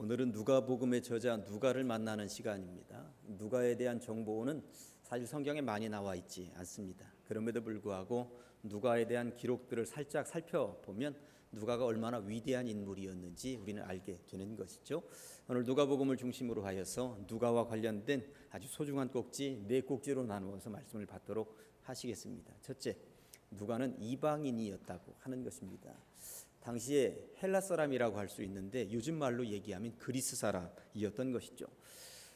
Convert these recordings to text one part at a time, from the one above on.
오늘은 누가복음의 저자 누가를 만나는 시간입니다. 누가에 대한 정보는 사실 성경에 많이 나와 있지 않습니다. 그럼에도 불구하고 누가에 대한 기록들을 살짝 살펴보면 누가가 얼마나 위대한 인물이었는지 우리는 알게 되는 것이죠. 오늘 누가복음을 중심으로 하여서 누가와 관련된 아주 소중한 꼭지 4꼭지로 나누어서 말씀을 받도록 하시겠습니다. 첫째, 누가는 이방인이었다고 하는 것입니다. 당시에 헬라 사람이라고 할 수 있는데 요즘 말로 얘기하면 그리스 사람이었던 것이죠.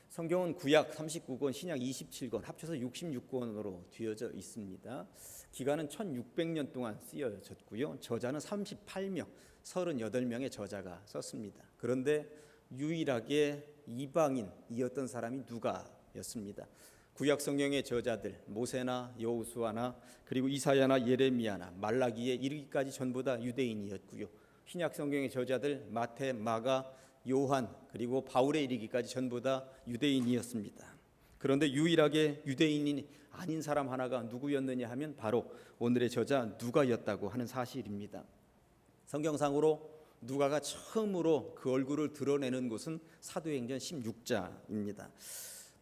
성경은 구약 39권, 신약 27권, 합쳐서 66권으로 되어져 있습니다. 기간은 1600년 동안 쓰여졌고요. 저자는 38명, 38명의 저자가 썼습니다. 그런데 유일하게 이방인이었던 사람이 누가였습니다. 구약 성경의 저자들 모세나 여호수아나 그리고 이사야나 예레미야나 말라기에 이르기까지 전부 다 유대인이었고요. 신약 성경의 저자들 마태, 마가, 요한 그리고 바울에 이르기까지 전부 다 유대인이었습니다. 그런데 유일하게 유대인이 아닌 사람 하나가 누구였느냐 하면 바로 오늘의 저자 누가였다고 하는 사실입니다. 성경상으로 누가가 처음으로 그 얼굴을 드러내는 곳은 사도행전 16장입니다.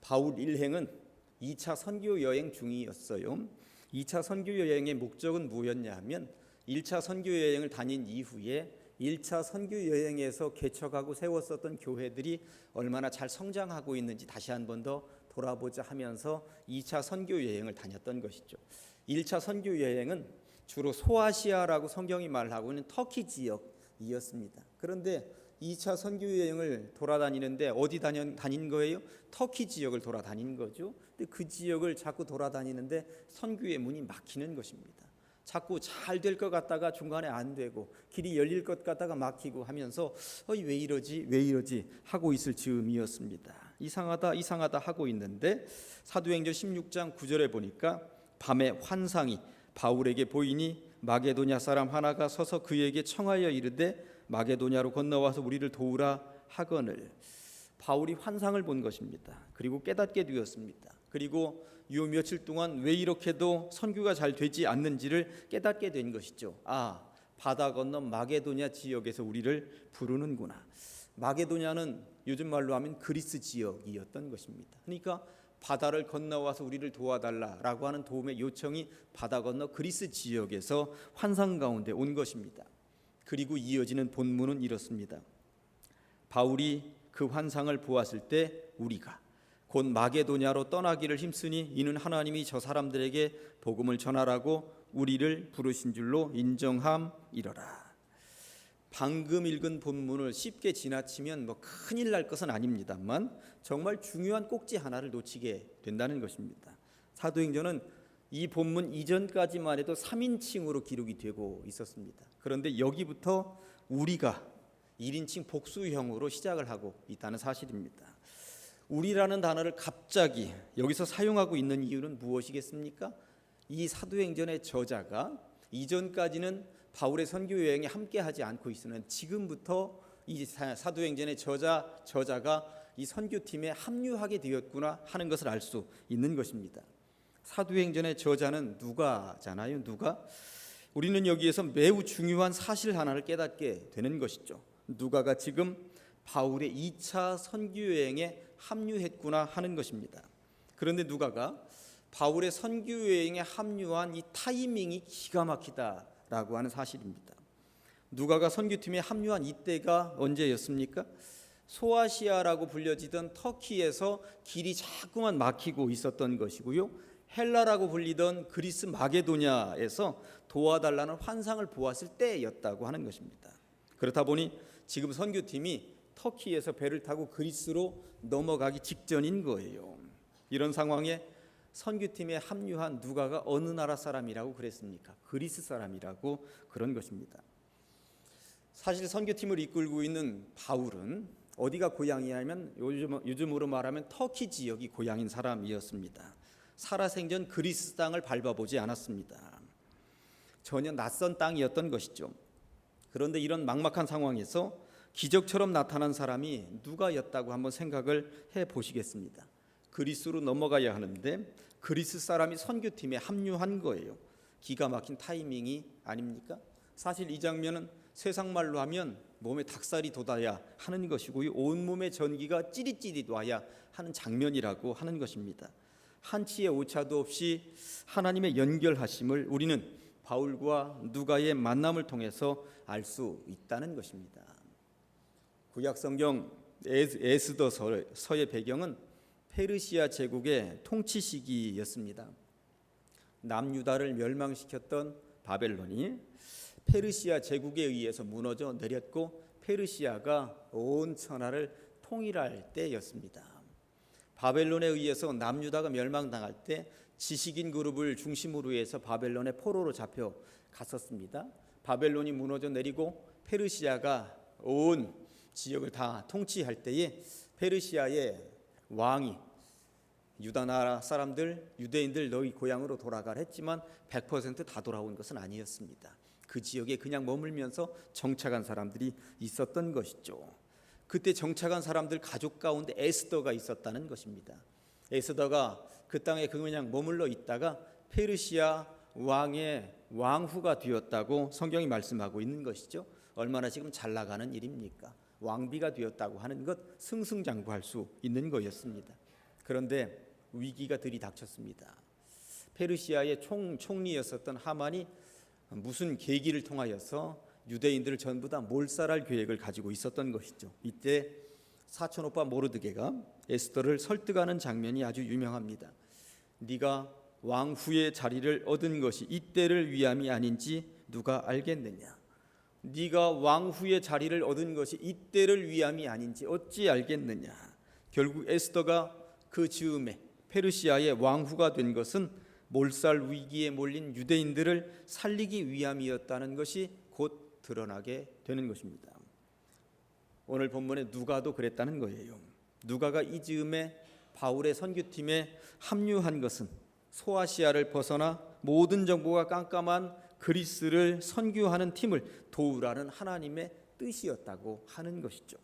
바울 일행은 2차 선교 여행 중이었어요. 2차 선교 여행의 목적은 뭐였냐 하면 1차 선교 여행을 다닌 이후에 1차 선교 여행에서 개척하고 세웠었던 교회들이 얼마나 잘 성장하고 있는지 다시 한 번 더 돌아보자 하면서 2차 선교 여행을 다녔던 것이죠. 1차 선교 여행은 주로 소아시아라고 성경이 말하고 있는 터키 지역이었습니다. 그런데 2차 선교 여행을 돌아다니는데 어디 다닌 거예요? 터키 지역을 돌아다닌 거죠. 근데 그 지역을 자꾸 돌아다니는데 선교의 문이 막히는 것입니다. 자꾸 잘 될 것 같다가 중간에 안 되고 길이 열릴 것 같다가 막히고 하면서 왜 이러지 하고 있을 즈음이었습니다. 이상하다 하고 있는데 사도행전 16장 9절에 보니까 밤에 환상이 바울에게 보이니 마게도냐 사람 하나가 서서 그에게 청하여 이르되 마게도냐로 건너와서 우리를 도우라 하거늘. 바울이 환상을 본 것입니다. 그리고 깨닫게 되었습니다. 그리고 요 며칠 동안 왜 이렇게도 선교가 잘 되지 않는지를 깨닫게 된 것이죠. 바다 건너 마게도냐 지역에서 우리를 부르는구나. 마게도냐는 요즘 말로 하면 그리스 지역이었던 것입니다. 그러니까 바다를 건너와서 우리를 도와달라라고 하는 도움의 요청이 바다 건너 그리스 지역에서 환상 가운데 온 것입니다. 그리고 이어지는 본문은 이렇습니다. 바울이 그 환상을 보았을 때 우리가 곧 마게도냐로 떠나기를 힘쓰니 이는 하나님이 저 사람들에게 복음을 전하라고 우리를 부르신 줄로 인정함이러라. 방금 읽은 본문을 쉽게 지나치면 큰일 날 것은 아닙니다만 정말 중요한 꼭지 하나를 놓치게 된다는 것입니다. 사도행전은 이 본문 이전까지만 해도 3인칭으로 기록이 되고 있었습니다. 그런데 여기부터 우리가 1인칭 복수형으로 시작을 하고 있다는 사실입니다. 우리라는 단어를 갑자기 여기서 사용하고 있는 이유는 무엇이겠습니까? 이 사도행전의 저자가 이전까지는 바울의 선교 여행에 함께하지 않고 있으면 지금부터 이 사도행전의 저자가 이 선교팀에 합류하게 되었구나 하는 것을 알 수 있는 것입니다. 사도행전의 저자는 누가잖아요. 누가? 우리는 여기에서 매우 중요한 사실 하나를 깨닫게 되는 것이죠. 누가가 지금 바울의 2차 선교 여행에 합류했구나 하는 것입니다. 그런데 누가가 바울의 선교 여행에 합류한 이 타이밍이 기가 막히다라고 하는 사실입니다. 누가가 선교팀에 합류한 이때가 언제였습니까? 소아시아라고 불려지던 터키에서 길이 자꾸만 막히고 있었던 것이고요. 헬라라고 불리던 그리스 마게도냐에서 도와달라는 환상을 보았을 때였다고 하는 것입니다. 그렇다 보니 지금 선교팀이 터키에서 배를 타고 그리스로 넘어가기 직전인 거예요. 이런 상황에 선교팀에 합류한 누가가 어느 나라 사람이라고 그랬습니까? 그리스 사람이라고 그런 것입니다. 사실 선교팀을 이끌고 있는 바울은 어디가 고향이냐면 요즘으로 말하면 터키 지역이 고향인 사람이었습니다. 살아생전 그리스 땅을 밟아보지 않았습니다. 전혀 낯선 땅이었던 것이죠. 그런데 이런 막막한 상황에서 기적처럼 나타난 사람이 누가였다고 한번 생각을 해보시겠습니다. 그리스로 넘어가야 하는데 그리스 사람이 선교팀에 합류한 거예요. 기가 막힌 타이밍이 아닙니까? 사실 이 장면은 세상 말로 하면 몸에 닭살이 돋아야 하는 것이고 온몸에 전기가 찌릿찌릿 와야 하는 장면이라고 하는 것입니다. 한치의 오차도 없이 하나님의 연결하심을 우리는 바울과 누가의 만남을 통해서 알 수 있다는 것입니다. 구약 성경 에스더서의 배경은 페르시아 제국의 통치 시기였습니다. 남유다를 멸망시켰던 바벨론이 페르시아 제국에 의해서 무너져 내렸고 페르시아가 온 천하를 통일할 때였습니다. 바벨론에 의해서 남유다가 멸망당할 때 지식인 그룹을 중심으로 해서 바벨론의 포로로 잡혀 갔었습니다. 바벨론이 무너져 내리고 페르시아가 온 지역을 다 통치할 때에 페르시아의 왕이 유다 나라 사람들, 유대인들 너희 고향으로 돌아가라 했지만 100% 다 돌아온 것은 아니었습니다. 그 지역에 그냥 머물면서 정착한 사람들이 있었던 것이죠. 그때 정착한 사람들 가족 가운데 에스더가 있었다는 것입니다. 에스더가 그 땅에 그냥 머물러 있다가 페르시아 왕의 왕후가 되었다고 성경이 말씀하고 있는 것이죠. 얼마나 지금 잘 나가는 일입니까? 왕비가 되었다고 하는 것 승승장구할 수 있는 거였습니다. 그런데 위기가 들이닥쳤습니다. 페르시아의 총리였었던 하만이 무슨 계기를 통하여서 유대인들을 전부 다 몰살할 계획을 가지고 있었던 것이죠. 이때 사촌오빠 모르드게가 에스더를 설득하는 장면이 아주 유명합니다. 네가 왕후의 자리를 얻은 것이 이때를 위함이 아닌지 누가 알겠느냐? 네가 왕후의 자리를 얻은 것이 이때를 위함이 아닌지 어찌 알겠느냐? 결국 에스더가 그 즈음에 페르시아의 왕후가 된 것은 몰살 위기에 몰린 유대인들을 살리기 위함이었다는 것이 곧 드러나게 되는 것입니다. 오늘 본문에 누가도 그랬다는 거예요. 누가가 이 즈음에 바울의 선교팀에 합류한 것은 소아시아를 벗어나 모든 정보가 깜깜한 그리스를 선교하는 팀을 도우라는 하나님의 뜻이었다고 하는 것이죠.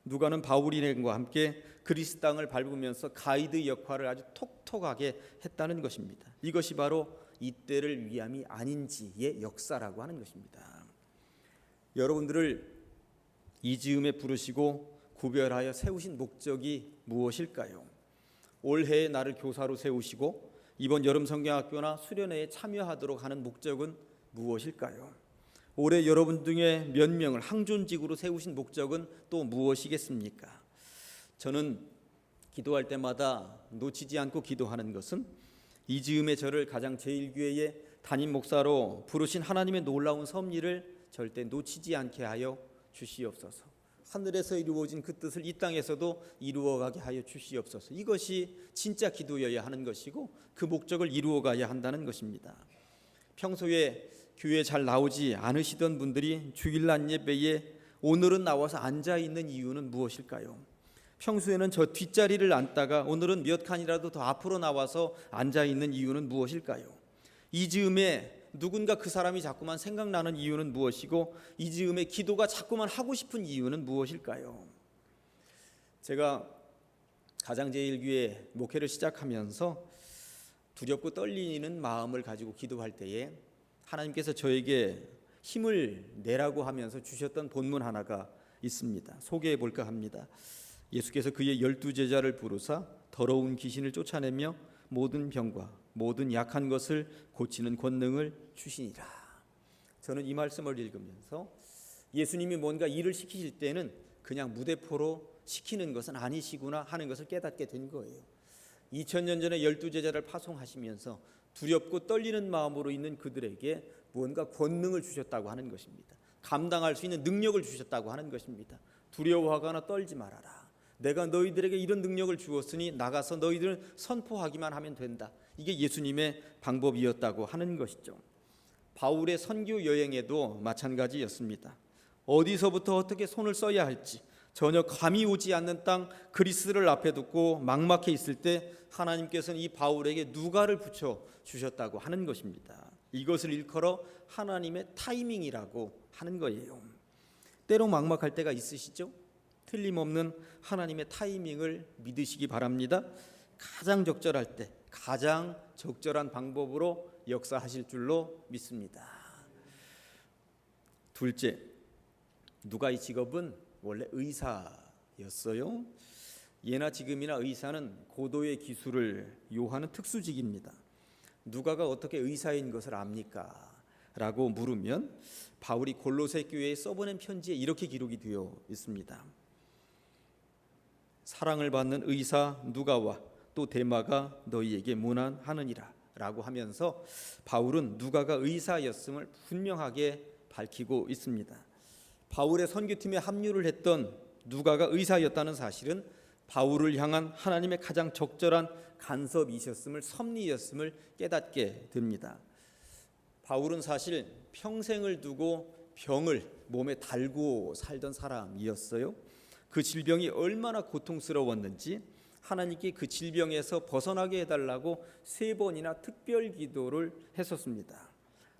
누가는 바울 일행과 함께 그리스 땅을 밟으면서 가이드 역할을 아주 톡톡하게 했다는 것입니다. 이것이 바로 이때를 위함이 아닌지의 역사라고 하는 것입니다. 여러분들을 이 즈음에 부르시고 구별하여 세우신 목적이 무엇일까요? 올해에 나를 교사로 세우시고 이번 여름 성경학교나 수련회에 참여하도록 하는 목적은 무엇일까요? 올해 여러분 중에 몇 명을 항존직으로 세우신 목적은 또 무엇이겠습니까? 저는 기도할 때마다 놓치지 않고 기도하는 것은 이 즈음에 저를 가장 제일교회의 담임 목사로 부르신 하나님의 놀라운 섭리를 절대 놓치지 않게 하여 주시옵소서. 하늘에서 이루어진 그 뜻을 이 땅에서도 이루어가게 하여 주시옵소서. 이것이 진짜 기도여야 하는 것이고 그 목적을 이루어가야 한다는 것입니다. 평소에 교회에 잘 나오지 않으시던 분들이 주일날 예배에 오늘은 나와서 앉아있는 이유는 무엇일까요? 평소에는 저 뒷자리를 앉다가 오늘은 몇 칸이라도 더 앞으로 나와서 앉아있는 이유는 무엇일까요? 이 즈음에 누군가 그 사람이 자꾸만 생각나는 이유는 무엇이고 이 즈음에 기도가 자꾸만 하고 싶은 이유는 무엇일까요? 제가 가장제일교회 목회를 시작하면서 두렵고 떨리는 마음을 가지고 기도할 때에 하나님께서 저에게 힘을 내라고 하면서 주셨던 본문 하나가 있습니다. 소개해 볼까 합니다. 예수께서 그의 12제자를 부르사 더러운 귀신을 쫓아내며 모든 병과 모든 약한 것을 고치는 권능을 주시니라. 저는 이 말씀을 읽으면서 예수님이 뭔가 일을 시키실 때는 그냥 무대포로 시키는 것은 아니시구나 하는 것을 깨닫게 된 거예요. 2000년 전에 12제자를 파송하시면서 두렵고 떨리는 마음으로 있는 그들에게 무언가 권능을 주셨다고 하는 것입니다. 감당할 수 있는 능력을 주셨다고 하는 것입니다. 두려워하거나 떨지 말아라. 내가 너희들에게 이런 능력을 주었으니 나가서 너희들은 선포하기만 하면 된다. 이게 예수님의 방법이었다고 하는 것이죠. 바울의 선교 여행에도 마찬가지였습니다. 어디서부터 어떻게 손을 써야 할지 전혀 감이 오지 않는 땅 그리스를 앞에 두고 막막해 있을 때 하나님께서는 이 바울에게 누가를 붙여 주셨다고 하는 것입니다. 이것을 일컬어 하나님의 타이밍이라고 하는 거예요. 때로 막막할 때가 있으시죠? 틀림없는 하나님의 타이밍을 믿으시기 바랍니다. 가장 적절할 때 가장 적절한 방법으로 역사하실 줄로 믿습니다. 둘째, 누가의 직업은 원래 의사였어요. 예나 지금이나 의사는 고도의 기술을 요하는 특수직입니다. 누가가 어떻게 의사인 것을 압니까? 라고 물으면 바울이 골로새 교회에 써보낸 편지에 이렇게 기록이 되어 있습니다. 사랑을 받는 의사 누가와 또 데마가 너희에게 문안하느니라 라고 하면서 바울은 누가가 의사였음을 분명하게 밝히고 있습니다. 바울의 선교팀에 합류를 했던 누가가 의사였다는 사실은 바울을 향한 하나님의 가장 적절한 간섭이셨음을, 섭리였음을 깨닫게 됩니다. 바울은 사실 평생을 두고 병을 몸에 달고 살던 사람이었어요. 그 질병이 얼마나 고통스러웠는지 하나님께 그 질병에서 벗어나게 해달라고 3번이나 특별 기도를 했었습니다.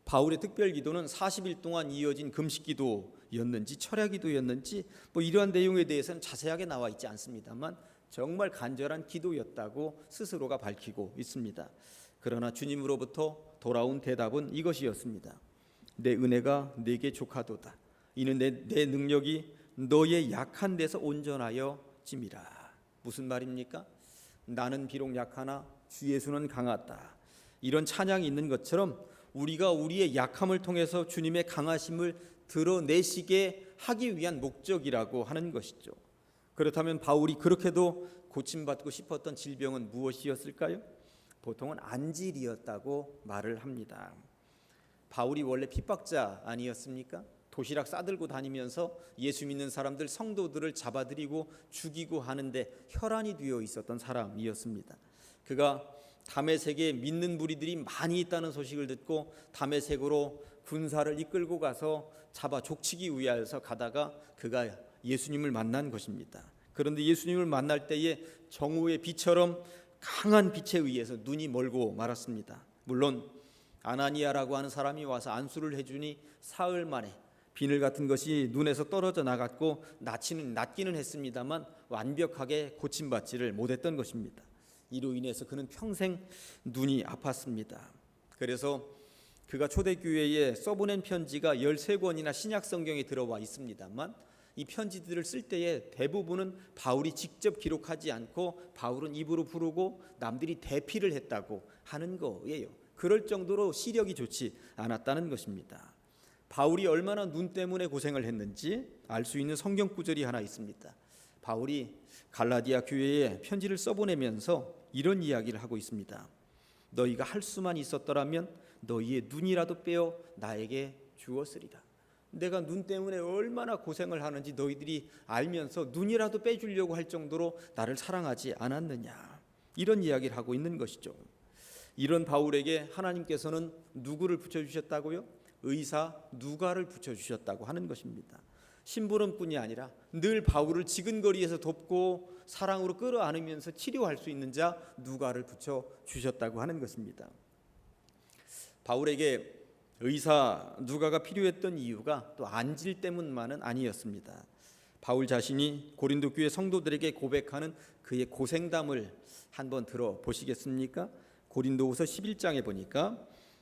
바울의 특별 기도는 40일 동안 이어진 금식 기도였는지 철야 기도였는지 이러한 내용에 대해서는 자세하게 나와 있지 않습니다만 정말 간절한 기도였다고 스스로가 밝히고 있습니다. 그러나 주님으로부터 돌아온 대답은 이것이었습니다. 내 은혜가 내게 족하도다. 이는 내 능력이 너의 약한 데서 온전하여 짐이라. 무슨 말입니까? 나는 비록 약하나 주 예수는 강하다. 이런 찬양이 있는 것처럼 우리가 우리의 약함을 통해서 주님의 강하심을 드러내시게 하기 위한 목적이라고 하는 것이죠. 그렇다면 바울이 그렇게도 고침받고 싶었던 질병은 무엇이었을까요? 보통은 안질이었다고 말을 합니다. 바울이 원래 핍박자 아니었습니까? 도시락 싸들고 다니면서 예수 믿는 사람들, 성도들을 잡아들이고 죽이고 하는데 혈안이 되어 있었던 사람이었습니다. 그가 다메섹에 믿는 무리들이 많이 있다는 소식을 듣고 다메섹으로 군사를 이끌고 가서 잡아 족치기 위하여서 가다가 그가 예수님을 만난 것입니다. 그런데 예수님을 만날 때에 정오의 빛처럼 강한 빛에 의해서 눈이 멀고 말았습니다. 물론 아나니아라고 하는 사람이 와서 안수를 해주니 사흘 만에 비늘 같은 것이 눈에서 떨어져 나갔고 낫기는 했습니다만 완벽하게 고침받지를 못했던 것입니다. 이로 인해서 그는 평생 눈이 아팠습니다. 그래서 그가 초대교회에 써보낸 편지가 13권이나 신약성경에 들어와 있습니다만 이 편지들을 쓸 때에 대부분은 바울이 직접 기록하지 않고 바울은 입으로 부르고 남들이 대피를 했다고 하는 거예요. 그럴 정도로 시력이 좋지 않았다는 것입니다. 바울이 얼마나 눈 때문에 고생을 했는지 알 수 있는 성경 구절이 하나 있습니다. 바울이 갈라디아 교회에 편지를 써보내면서 이런 이야기를 하고 있습니다. 너희가 할 수만 있었더라면 너희의 눈이라도 빼어 나에게 주었으리라. 내가 눈 때문에 얼마나 고생을 하는지 너희들이 알면서 눈이라도 빼주려고 할 정도로 나를 사랑하지 않았느냐. 이런 이야기를 하고 있는 것이죠. 이런 바울에게 하나님께서는 누구를 붙여주셨다고요? 의사 누가를 붙여주셨다고 하는 것입니다. 심부름뿐이 아니라 늘 바울을 지근거리에서 돕고 사랑으로 끌어안으면서 치료할 수 있는 자 누가를 붙여주셨다고 하는 것입니다. 바울에게 의사 누가가 필요했던 이유가 또 안질 때문만은 아니었습니다. 바울 자신이 고린도 교회 성도들에게 고백하는 그의 고생담을 한번 들어보시겠습니까? 고린도후서 11장에 보니까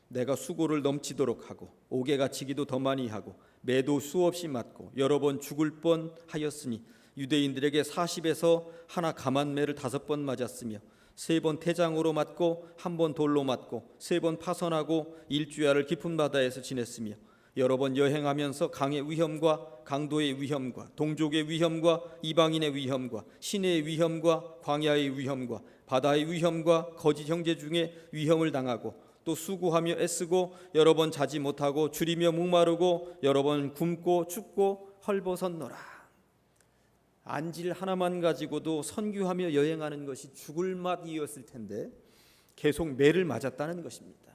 내가 수고를 넘치도록 하고 옥에 갇히기도 더 많이 하고 매도 수없이 맞고 여러 번 죽을 뻔하였으니 유대인들에게 40에서 하나 감한매를 5번 맞았으며 3번 태장으로 맞고 1번 돌로 맞고 3번 파선하고 일주야를 깊은 바다에서 지냈으며 여러 번 여행하면서 강의 위험과 강도의 위험과 동족의 위험과 이방인의 위험과 시내의 위험과 광야의 위험과 바다의 위험과 거짓 형제 중에 위험을 당하고 또 수고하며 애쓰고 여러 번 자지 못하고 줄이며 목마르고 여러 번 굶고 춥고 헐벗었노라. 안질 하나만 가지고도 선교하며 여행하는 것이 죽을 맛이었을 텐데 계속 매를 맞았다는 것입니다.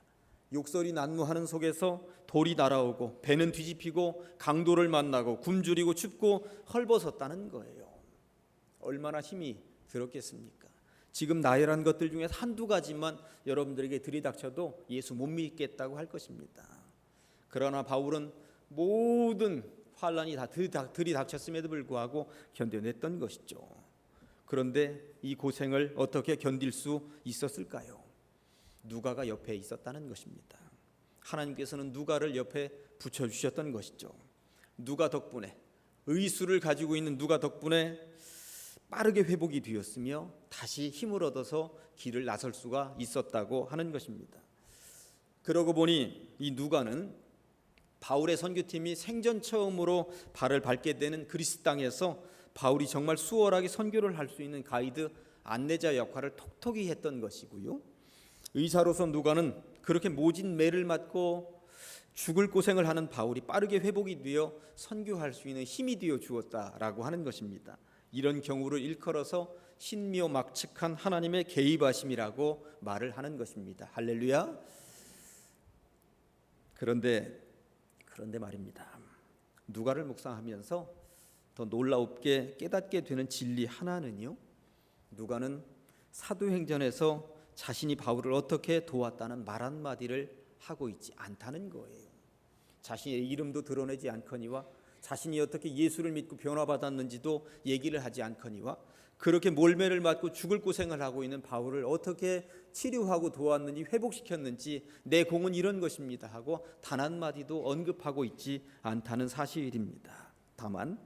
욕설이 난무하는 속에서 돌이 날아오고 배는 뒤집히고 강도를 만나고 굶주리고 춥고 헐벗었다는 거예요. 얼마나 힘이 들었겠습니까? 지금 나열한 것들 중에 한두 가지만 여러분들에게 들이닥쳐도 예수 못 믿겠다고 할 것입니다. 그러나 바울은 모든 환란이 다 들이닥쳤음에도 불구하고 견뎌냈던 것이죠. 그런데 이 고생을 어떻게 견딜 수 있었을까요? 누가가 옆에 있었다는 것입니다. 하나님께서는 누가를 옆에 붙여주셨던 것이죠. 누가 덕분에 의수를 가지고 있는 누가 덕분에 빠르게 회복이 되었으며 다시 힘을 얻어서 길을 나설 수가 있었다고 하는 것입니다. 그러고 보니 이 누가는 바울의 선교팀이 생전 처음으로 발을 밟게 되는 그리스 땅에서 바울이 정말 수월하게 선교를 할 수 있는 가이드, 안내자 역할을 톡톡히 했던 것이고요. 의사로서 누가는 그렇게 모진 매를 맞고 죽을 고생을 하는 바울이 빠르게 회복이 되어 선교할 수 있는 힘이 되어 주었다라고 하는 것입니다. 이런 경우를 일컬어서 신묘막측한 하나님의 개입하심이라고 말을 하는 것입니다. 할렐루야. 그런데 말입니다. 누가를 묵상하면서 더 놀랍게 깨닫게 되는 진리 하나는요, 누가는 사도행전에서 자신이 바울을 어떻게 도왔다는 말 한마디를 하고 있지 않다는 거예요. 자신의 이름도 드러내지 않거니와 자신이 어떻게 예수를 믿고 변화받았는지도 얘기를 하지 않거니와 그렇게 몰매를 맞고 죽을 고생을 하고 있는 바울을 어떻게 치료하고 도왔는지, 회복시켰는지, 내 공은 이런 것입니다 하고 단 한마디도 언급하고 있지 않다는 사실입니다. 다만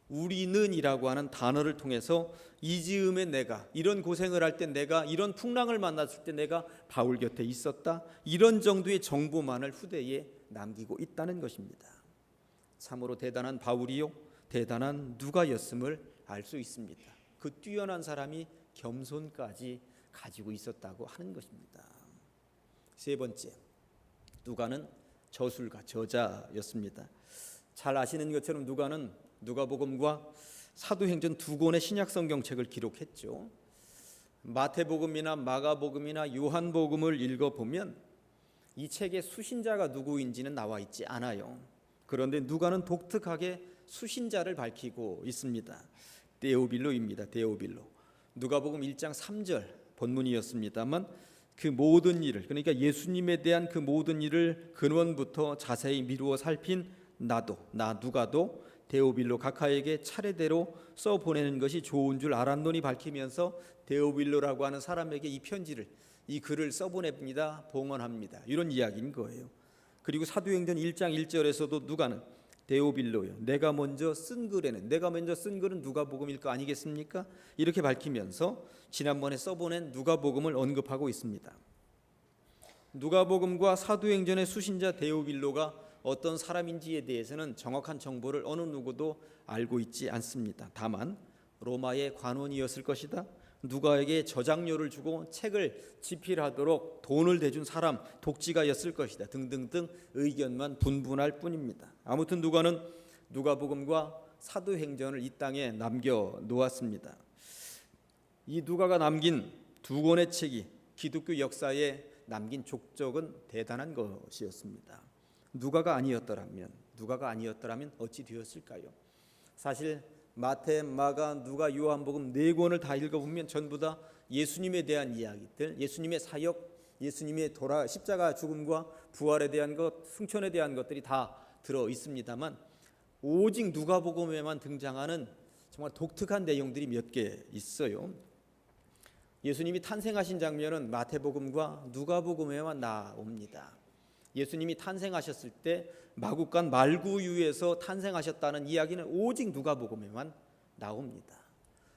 우리는이라고 하는 단어를 통해서 이 즈음에 내가 이런 고생을 할 때, 내가 이런 풍랑을 만났을 때 내가 바울 곁에 있었다, 이런 정도의 정보만을 후대에 남기고 있다는 것입니다. 참으로 대단한 바울이요, 대단한 누가였음을 알 수 있습니다. 그 뛰어난 사람이 겸손까지 가지고 있었다고 하는 것입니다. 세 번째, 누가는 저술가, 저자였습니다. 잘 아시는 것처럼 누가는 누가복음과 사도행전 두 권의 신약 성경책을 기록했죠. 마태복음이나 마가복음이나 요한복음을 읽어보면 이 책의 수신자가 누구인지는 나와 있지 않아요. 그런데 누가는 독특하게 수신자를 밝히고 있습니다. 데오빌로입니다. 데오빌로. 누가복음 1장 3절 본문이었습니다만 그 모든 일을, 그러니까 예수님에 대한 그 모든 일을 근원부터 자세히 미루어 살핀 나 누가도 데오빌로 각하에게 차례대로 써보내는 것이 좋은 줄 알았노니 밝히면서 데오빌로라고 하는 사람에게 이 편지를, 이 글을 써보냅니다. 봉헌합니다. 이런 이야기인 거예요. 그리고 사도행전 1장 1절에서도 누가는 데오빌로요, 내가 먼저 쓴 글은 누가복음일 거 아니겠습니까? 이렇게 밝히면서 지난번에 써보낸 누가복음을 언급하고 있습니다. 누가복음과 사도행전의 수신자 데오빌로가 어떤 사람인지에 대해서는 정확한 정보를 어느 누구도 알고 있지 않습니다. 다만 로마의 관원이었을 것이다, 누가에게 저작료를 주고 책을 집필하도록 돈을 대준 사람, 독지가였을 것이다 등등등 의견만 분분할 뿐입니다. 아무튼 누가는 누가복음과 사도행전을 이 땅에 남겨놓았습니다. 이 누가가 남긴 두 권의 책이 기독교 역사에 남긴 족적은 대단한 것이었습니다. 누가가 아니었더라면 어찌 되었을까요? 사실 마태, 마가, 누가, 요한복음 네 권을 다 읽어보면 전부 다 예수님에 대한 이야기들, 예수님의 사역, 예수님의 십자가 죽음과 부활에 대한 것, 승천에 대한 것들이 다 들어 있습니다만 오직 누가복음에만 등장하는 정말 독특한 내용들이 몇 개 있어요. 예수님이 탄생하신 장면은 마태복음과 누가복음에만 나옵니다. 예수님이 탄생하셨을 때 마국간 말구유에서 탄생하셨다는 이야기는 오직 누가복음에만 나옵니다.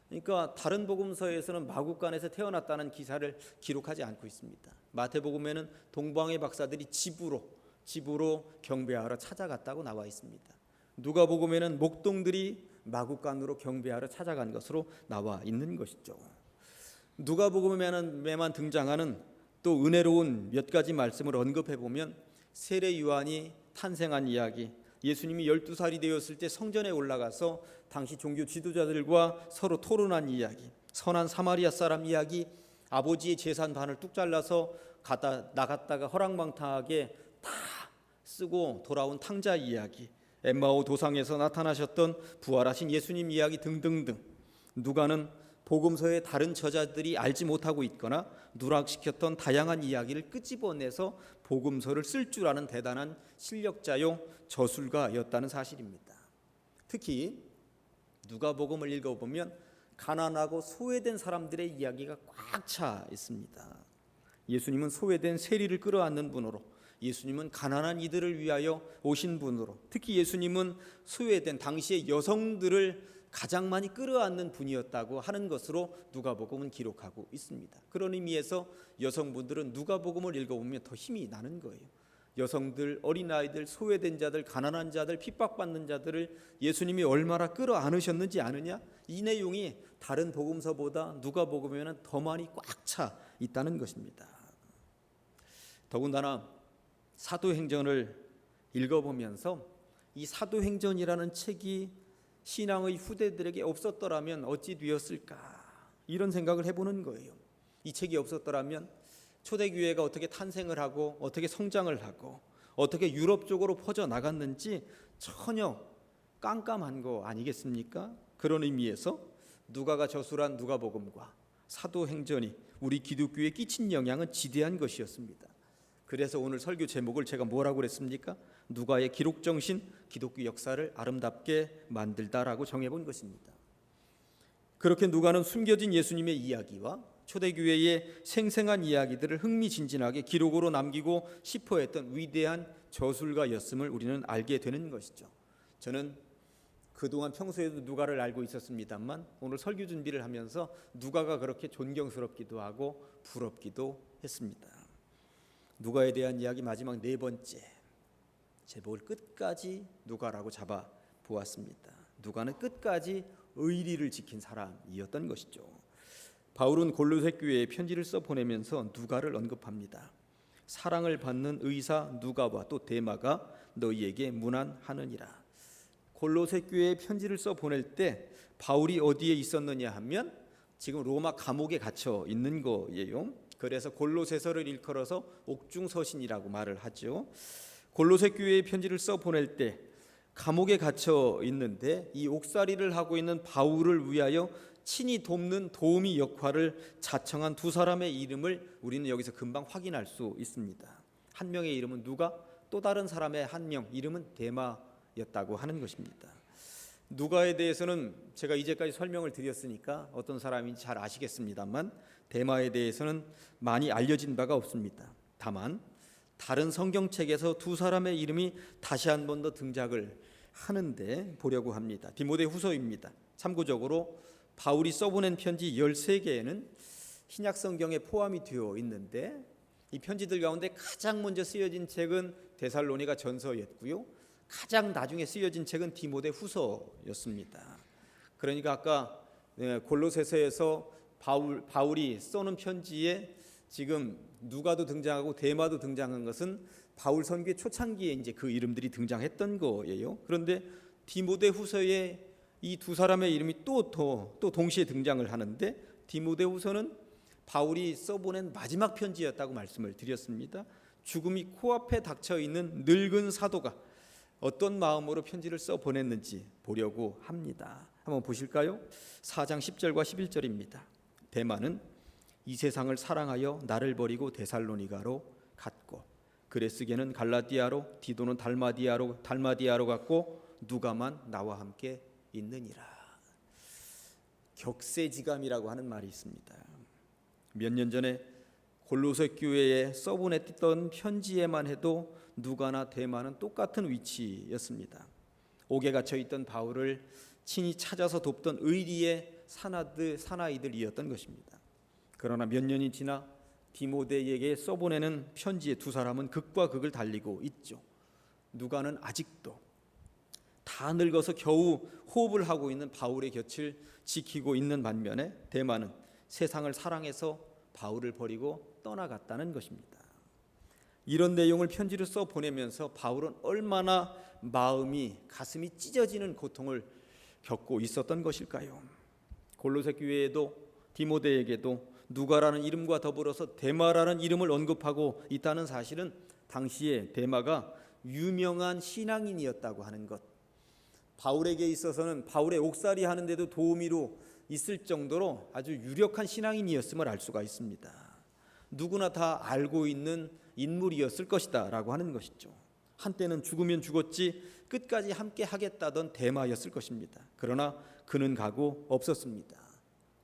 그러니까 다른 복음서에서는 마국간에서 태어났다는 기사를 기록하지 않고 있습니다. 마태복음에는 동방의 박사들이 집으로 경배하러 찾아갔다고 나와 있습니다. 누가복음에는 목동들이 마국간으로 경배하러 찾아간 것으로 나와 있는 것이죠. 누가복음에만 등장하는 또 은혜로운 몇 가지 말씀을 언급해 보면 세례 요한이 탄생한 이야기, 예수님이 12살이 되었을 때 성전에 올라가서 당시 종교 지도자들과 서로 토론한 이야기, 선한 사마리아 사람 이야기, 아버지의 재산 반을 뚝 잘라서 나갔다가 허랑방탕하게 다 쓰고 돌아온 탕자 이야기, 엠마오 도상에서 나타나셨던 부활하신 예수님 이야기 등등등. 누가는 복음서의 다른 저자들이 알지 못하고 있거나 누락시켰던 다양한 이야기를 끄집어내서 복음서를 쓸 줄 아는 대단한 실력자요 저술가였다는 사실입니다. 특히 누가복음을 읽어보면 가난하고 소외된 사람들의 이야기가 꽉 차 있습니다. 예수님은 소외된 세리를 끌어안는 분으로, 예수님은 가난한 이들을 위하여 오신 분으로, 특히 예수님은 소외된 당시의 여성들을 가장 많이 끌어안는 분이었다고 하는 것으로 누가복음은 기록하고 있습니다. 그런 의미에서 여성분들은 누가복음을 읽어보면 더 힘이 나는 거예요. 여성들, 어린아이들, 소외된 자들, 가난한 자들, 핍박받는 자들을 예수님이 얼마나 끌어안으셨는지 아느냐? 이 내용이 다른 복음서보다 누가복음에는 더 많이 꽉 차 있다는 것입니다. 더군다나 사도행전을 읽어보면서 이 사도행전이라는 책이 신앙의 후대들에게 없었더라면 어찌 되었을까, 이런 생각을 해보는 거예요. 이 책이 없었더라면 초대교회가 어떻게 탄생을 하고 어떻게 성장을 하고 어떻게 유럽 쪽으로 퍼져나갔는지 전혀 깜깜한 거 아니겠습니까? 그런 의미에서 누가가 저술한 누가복음과 사도행전이 우리 기독교에 끼친 영향은 지대한 것이었습니다. 그래서 오늘 설교 제목을 제가 뭐라고 그랬습니까? 누가의 기록정신, 기독교 역사를 아름답게 만들다라고 정해본 것입니다. 그렇게 누가는 숨겨진 예수님의 이야기와 초대교회의 생생한 이야기들을 흥미진진하게 기록으로 남기고 싶어 했던 위대한 저술가였음을 우리는 알게 되는 것이죠. 저는 그동안 평소에도 누가를 알고 있었습니다만 오늘 설교 준비를 하면서 누가가 그렇게 존경스럽기도 하고 부럽기도 했습니다. 누가에 대한 이야기 마지막 네 번째, 제목을 끝까지 누가라고 잡아 보았습니다. 누가는 끝까지 의리를 지킨 사람이었던 것이죠. 바울은 골로새 교회에 편지를 써 보내면서 누가를 언급합니다. 사랑을 받는 의사 누가와 또 데마가 너희에게 문안하느니라. 골로새 교회에 편지를 써 보낼 때 바울이 어디에 있었느냐 하면 지금 로마 감옥에 갇혀 있는 거예요. 그래서 골로새서를 일컬어서 옥중서신이라고 말을 하죠. 골로새 교회에 편지를 써 보낼 때 감옥에 갇혀 있는데 이 옥살이를 하고 있는 바울을 위하여 친히 돕는 도우미 역할을 자청한 두 사람의 이름을 우리는 여기서 금방 확인할 수 있습니다. 한 명의 이름은 누가, 또 다른 사람의 한 명 이름은 데마였다고 하는 것입니다. 누가에 대해서는 제가 이제까지 설명을 드렸으니까 어떤 사람인지 잘 아시겠습니다만 데마에 대해서는 많이 알려진 바가 없습니다. 다만 다른 성경책에서 두 사람의 이름이 다시 한 번 더 등장을 하는데 보려고 합니다. 디모데 후서입니다. 참고적으로 바울이 써보낸 편지 13개에는 신약 성경에 포함이 되어 있는데 이 편지들 가운데 가장 먼저 쓰여진 책은 데살로니가 전서였고요. 가장 나중에 쓰여진 책은 디모데 후서였습니다. 그러니까 아까 골로새서에서 바울이 써는 편지에 지금 누가도 등장하고 데마도 등장한 것은 바울 선교의 초창기에 이제 그 이름들이 등장했던 거예요. 그런데 디모데 후서에 이 두 사람의 이름이 또 동시에 등장을 하는데 디모데 후서는 바울이 써보낸 마지막 편지였다고 말씀을 드렸습니다. 죽음이 코앞에 닥쳐 있는 늙은 사도가 어떤 마음으로 편지를 써 보냈는지 보려고 합니다. 한번 보실까요? 4장 10절과 11절입니다. 데마는 이 세상을 사랑하여 나를 버리고 데살로니가로 갔고 그레스게는 갈라디아로, 디도는 달마디아로 갔고 누가만 나와 함께 있느니라. 격세지감이라고 하는 말이 있습니다. 몇 년 전에 골로새 교회에 써보냈던 편지에만 해도 누가나 데마는 똑같은 위치였습니다. 옥에 갇혀 있던 바울을 친히 찾아서 돕던 의리의 사나이들이었던 것입니다. 그러나 몇 년이 지나 디모데에게 써보내는 편지의 두 사람은 극과 극을 달리고 있죠. 누가는 아직도 다 늙어서 겨우 호흡을 하고 있는 바울의 곁을 지키고 있는 반면에 데마는 세상을 사랑해서 바울을 버리고 떠나갔다는 것입니다. 이런 내용을 편지를 써 보내면서 바울은 얼마나 가슴이 찢어지는 고통을 겪고 있었던 것일까요? 골로새 교회에도 디모데에게도 누가라는 이름과 더불어서 데마라는 이름을 언급하고 있다는 사실은 당시에 데마가 유명한 신앙인이었다고 하는 것, 바울에게 있어서는 바울의 옥살이 하는데도 도우미로 있을 정도로 아주 유력한 신앙인이었음을 알 수가 있습니다. 누구나 다 알고 있는 인물이었을 것이다 라고 하는 것이죠. 한때는 죽으면 죽었지 끝까지 함께 하겠다던 데마였을 것입니다. 그러나 그는 가고 없었습니다.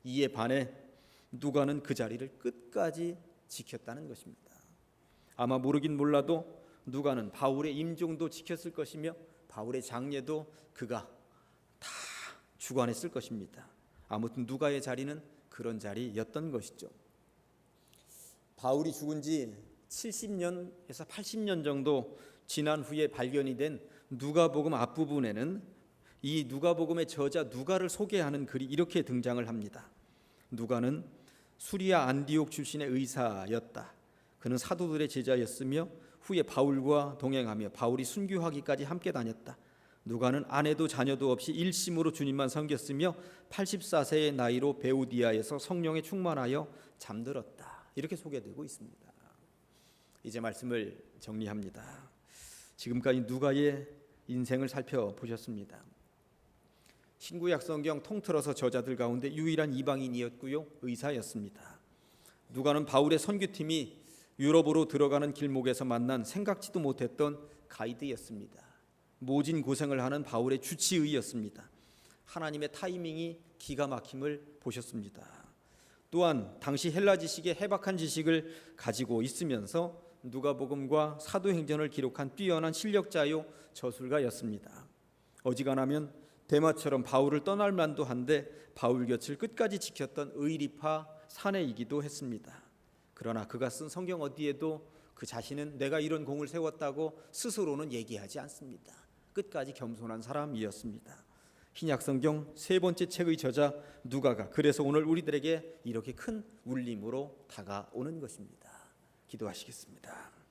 이에 반해 누가는 그 자리를 끝까지 지켰다는 것입니다. 아마 모르긴 몰라도 누가는 바울의 임종도 지켰을 것이며 바울의 장례도 그가 다 주관했을 것입니다. 아무튼 누가의 자리는 그런 자리였던 것이죠. 바울이 죽은 지 70년에서 80년 정도 지난 후에 발견이 된 누가복음 앞부분에는 이 누가복음의 저자 누가를 소개하는 글이 이렇게 등장을 합니다. 누가는 수리아 안디옥 출신의 의사였다. 그는 사도들의 제자였으며 후에 바울과 동행하며 바울이 순교하기까지 함께 다녔다. 누가는 아내도 자녀도 없이 일심으로 주님만 섬겼으며 84세의 나이로 베우디아에서 성령에 충만하여 잠들었다. 이렇게 소개되고 있습니다. 이제 말씀을 정리합니다. 지금까지 누가의 인생을 살펴보셨습니다. 신구약 성경 통틀어서 저자들 가운데 유일한 이방인이었고요, 의사였습니다. 누가는 바울의 선교팀이 유럽으로 들어가는 길목에서 만난 생각지도 못했던 가이드였습니다. 모진 고생을 하는 바울의 주치의였습니다. 하나님의 타이밍이 기가 막힘을 보셨습니다. 또한 당시 헬라 지식의 해박한 지식을 가지고 있으면서 누가복음과 사도행전을 기록한 뛰어난 실력자요 저술가였습니다. 어지간하면 데마처럼 바울을 떠날 만도 한데 바울 곁을 끝까지 지켰던 의리파 사내이기도 했습니다. 그러나 그가 쓴 성경 어디에도 그 자신은 내가 이런 공을 세웠다고 스스로는 얘기하지 않습니다. 끝까지 겸손한 사람이었습니다. 신약성경 세 번째 책의 저자 누가가 그래서 오늘 우리들에게 이렇게 큰 울림으로 다가오는 것입니다. 기도하시겠습니다.